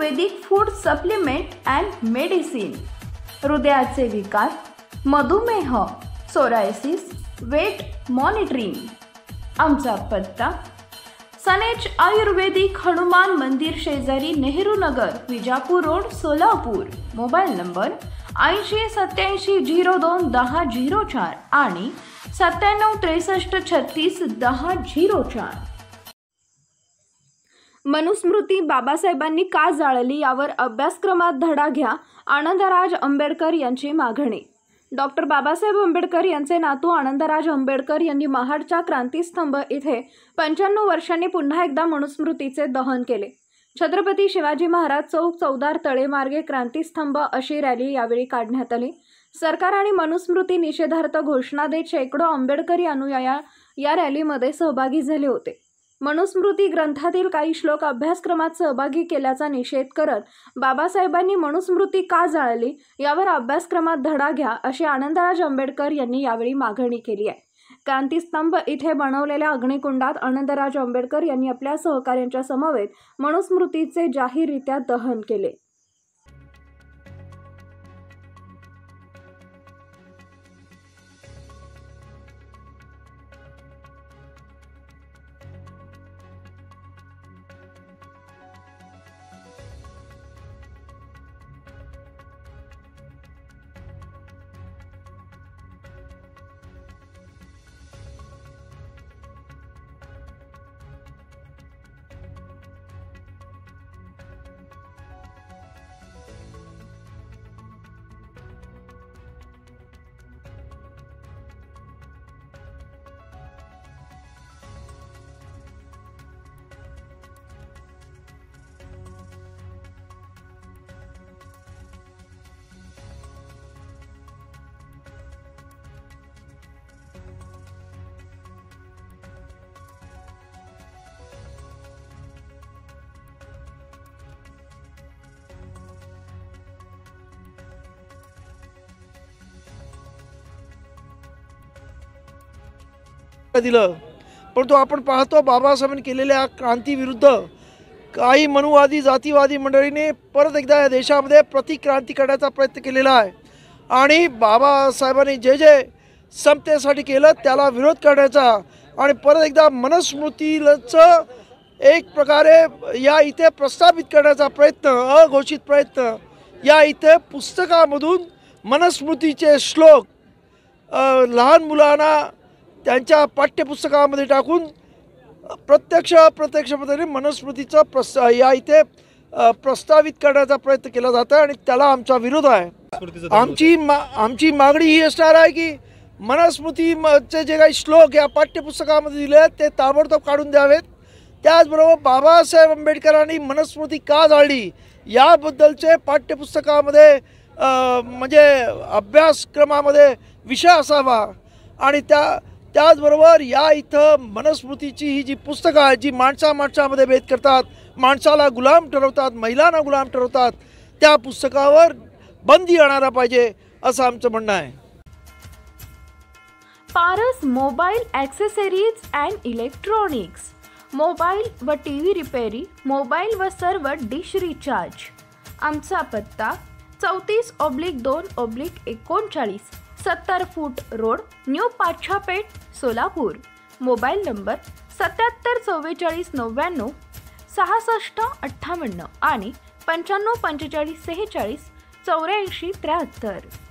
Ayurvedic food supplement and medicine, हृदयाचे विकार, मधुमेह, सोरायसिस, वेट मॉनिटरिंग। आमचा पत्ता सनेज आयुर्वेदिक हनुमान मंदिर शेजारी Nehru Nagar, Vijapur road, Solapur. Mobile number 8087021004 आणि 9763361004। मनुस्मृती बाबासाहेबांनी का जाळली यावर अभ्यासक्रमात धडा घ्या, आनंदराज आंबेडकर यांची मागणी। डॉक्टर बाबासाहेब आंबेडकर यांचे नातू आनंदराज आंबेडकर यांनी महाडच्या क्रांतीस्तंभ इथे 95 वर्षांनी पुन्हा एकदा मनुस्मृतीचे दहन केले। छत्रपती शिवाजी महाराज चौक, चौदार तळेमार्गे क्रांतीस्तंभ अशी रॅली यावेळी काढण्यात आली। सरकार आणि मनुस्मृती निषेधार्थ घोषणा देत शेकडो आंबेडकरी अनुयायी या रॅलीमध्ये सहभागी झाले होते। मनुस्मृती ग्रंथातील काही श्लोक अभ्यासक्रमात सहभागी केल्याचा निषेध करत बाबासाहेबांनी मनुस्मृती का जाळली यावर अभ्यासक्रमात धडा घ्या, अशी आनंदराज आंबेडकर यांनी यावेळी मागणी केली आहे। क्रांतीस्तंभ इथे बनवलेल्या अग्निकुंडात आनंदराज आंबेडकर यांनी आपल्या सहकाऱ्यांच्या समवेत मनुस्मृतीचे जाहीररित्या दहन केले। दिलं, परंतु आपण पाहतो बाबासाहेबांनी केलेल्या क्रांतीविरुद्ध काही मनुवादी जातीवादी मंडळीने परत एकदा या देशामध्ये प्रतिक्रांती करण्याचा प्रयत्न केलेला आहे आणि बाबासाहेबांनी जे जे समतेसाठी केलं त्याला विरोध करण्याचा आणि परत एकदा मनुस्मृतीचं एक प्रकारे या इथे प्रस्थापित करण्याचा प्रयत्न, अघोषित प्रयत्न, या इथे पुस्तकामधून मनुस्मृतीचे श्लोक लहान मुलांना त्यांच्या पाठ्यपुस्तकामध्ये टाकून प्रत्यक्ष पद्धतीने मनुस्मृतीचं या इथे प्रस्तावित करण्याचा प्रयत्न केला जातो आणि त्याला आमचा विरोध आहे। आमची मागणी ही असणार आहे की मनुस्मृतीचे जे काही श्लोक या पाठ्यपुस्तकामध्ये दिले आहेत ते ताबडतोब काढून द्यावेत। त्याचबरोबर बाबासाहेब आंबेडकरांनी मनुस्मृती का जाळली याबद्दलचे पाठ्यपुस्तकामध्ये म्हणजे अभ्यासक्रमामध्ये विषय असावा आणि त्याचबरोबर या इथं मनुस्मृतीची ही जी पुस्तकं आहेत जी माणसामध्ये भेद करतात, माणसाला गुलाम ठरवतात, महिलांना गुलाम ठरवतात, त्या पुस्तकावर बंदी आणायला पाहिजे असं आमचं म्हणणं आहे। Paras mobile accessories and electronics, mobile व टीव्ही रिपेरी, मोबाईल व सर्व डिश रिचार्ज। आमचा पत्ता 34/2/39, 70 फूट road, new Pachhapeth, Solapur. Mobile number 774499 6658 आणि 954546 8473।